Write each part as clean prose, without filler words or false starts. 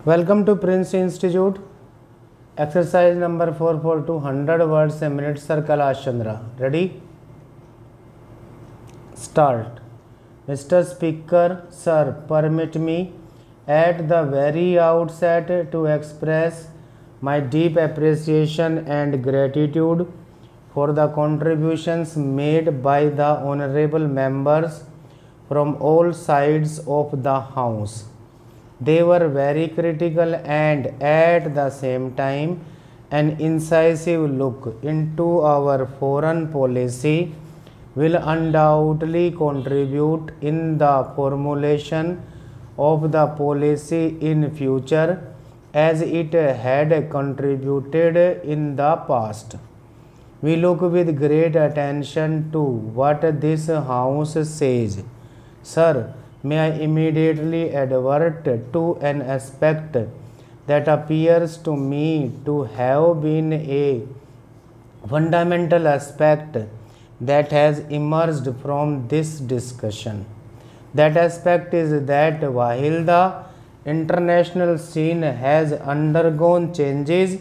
Welcome to Prince Institute. Exercise number 4 for 200 words a minute. Sir Kailash Chandra. Ready? Start. Mr. Speaker, sir, permit me at the very outset to express my deep appreciation and gratitude for the contributions made by the honorable members from all sides of the House. They were very critical and at the same time an incisive look into our foreign policy will undoubtedly contribute in the formulation of the policy in future as it had contributed in the past. We look with great attention to what this House says. Sir, may I immediately advert to an aspect that appears to me to have been a fundamental aspect that has emerged from this discussion. That aspect is that while the international scene has undergone changes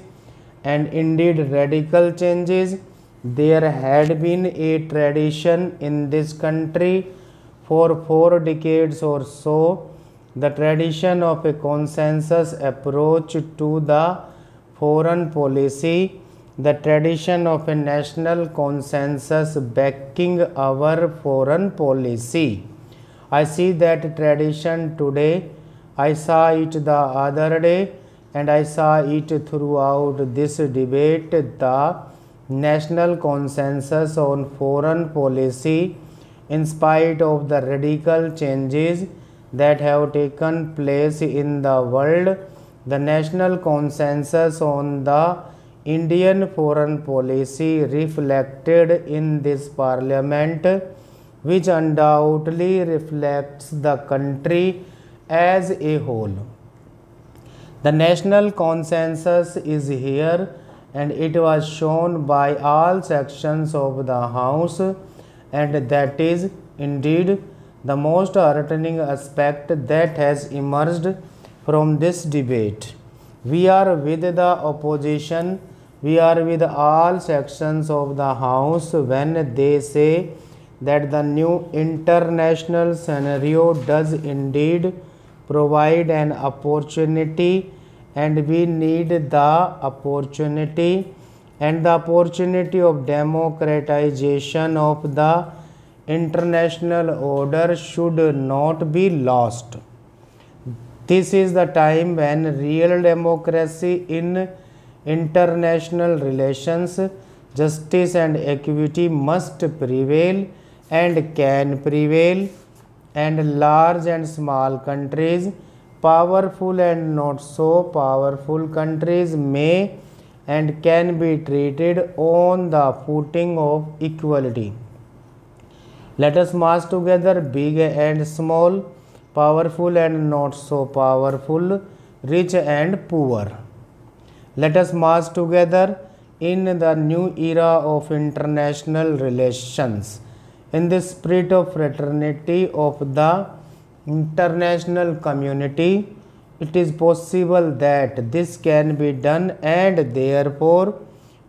and indeed radical changes, there had been a tradition in this country for 4 decades or so, the tradition of a consensus approach to the foreign policy, the tradition of a national consensus backing our foreign policy. I see that tradition today. I saw it the other day, and I saw it throughout this debate. The national consensus on foreign policy, in spite of the radical changes that have taken place in the world, the national consensus on the Indian foreign policy reflected in this parliament, which undoubtedly reflects the country as a whole. The national consensus is here, and it was shown by all sections of the House, and that is indeed the most heartening aspect that has emerged from this debate. We are with the opposition, we are with all sections of the House when they say that the new international scenario does indeed provide an opportunity, and we need the opportunity, and the opportunity of democratization of the international order should not be lost. This is the time when real democracy in international relations, justice and equity must prevail and can prevail, and large and small countries, powerful and not so powerful countries may and can be treated on the footing of equality. Let us march together, big and small, powerful and not so powerful, rich and poor. Let us march together in the new era of international relations, in the spirit of fraternity of the international community. It is possible that this can be done, and therefore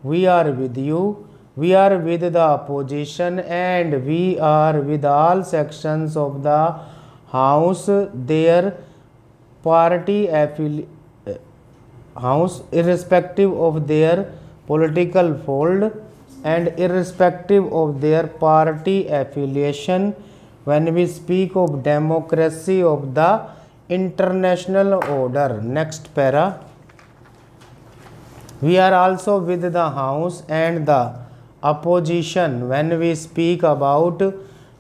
we are with you, we are with the opposition, and we are with all sections of the House, their party House, irrespective of their political fold and irrespective of their party affiliation, when we speak of democracy of the international order. Next para. We are also with the House and the opposition when we speak about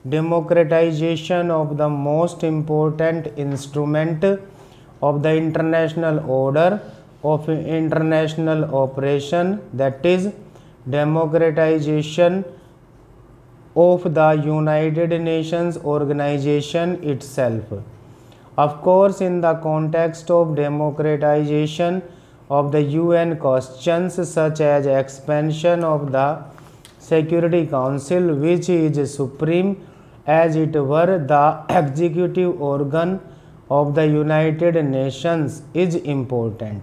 democratization of the most important instrument of the international order of international operation, that is democratization of the United Nations organization itself. Of course, in the context of democratization of the UN questions such as expansion of the Security Council, which is supreme, as it were, the executive organ of the United Nations is important,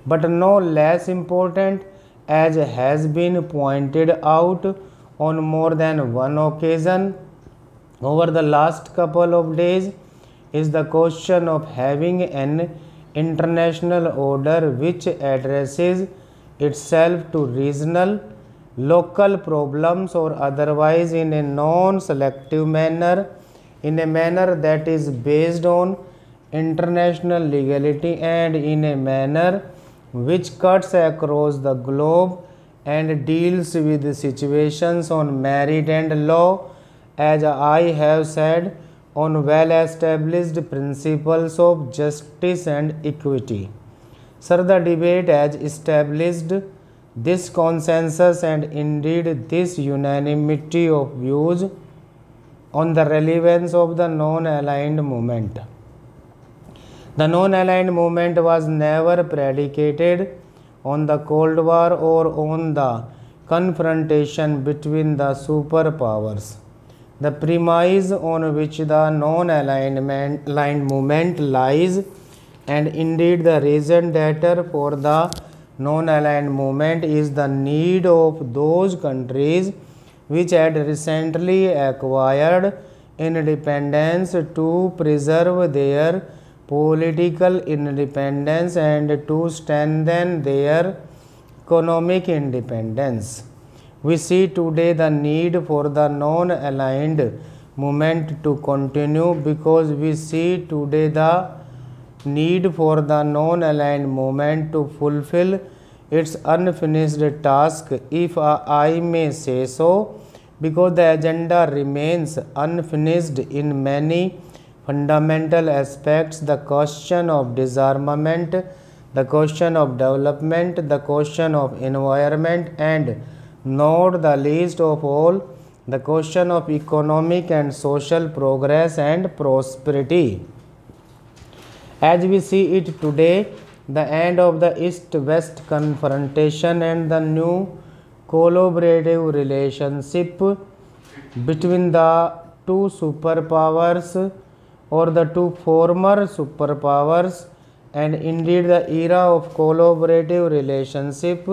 but no less important, as has been pointed out on more than one occasion over the last couple of days, is the question of having an international order which addresses itself to regional, local problems or otherwise in a non-selective manner, in a manner that is based on international legality and in a manner which cuts across the globe and deals with situations on merit and law, as I have said, on well-established principles of justice and equity. Sir, the debate has established this consensus and indeed this unanimity of views on the relevance of the non-aligned movement. The non-aligned movement was never predicated on the Cold War or on the confrontation between the superpowers. The premise on which the non-aligned movement lies, and indeed the reason d'etre for the non-aligned movement, is the need of those countries which had recently acquired independence to preserve their political independence and to strengthen their economic independence. We see today the need for the non-aligned movement to continue because we see today the need for the non-aligned movement to fulfill its unfinished task, if I may say so, because the agenda remains unfinished in many fundamental aspects: the question of disarmament, the question of development, the question of environment, and not the least of all, the question of economic and social progress and prosperity. As we see it today, the end of the East-West confrontation and the new collaborative relationship between the two superpowers or the two former superpowers, and indeed the era of collaborative relationship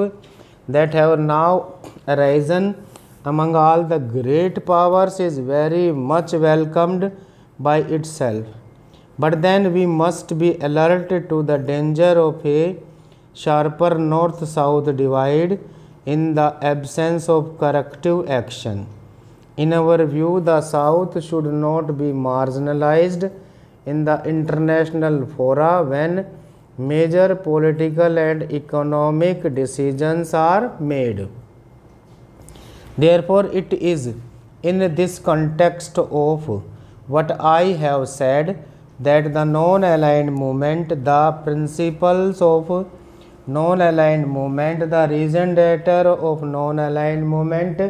that have now arisen among all the great powers is very much welcomed by itself. But then we must be alert to the danger of a sharper north-south divide in the absence of corrective action. In our view, the South should not be marginalized in the international fora when major political and economic decisions are made. Therefore, it is in this context of what I have said that the non-aligned movement, the principles of non-aligned movement, the reason d'etre of non-aligned movement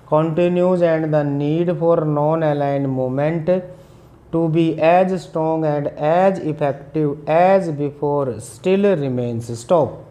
continues, and the need for non-aligned movement to be as strong and as effective as before still remains. Stop.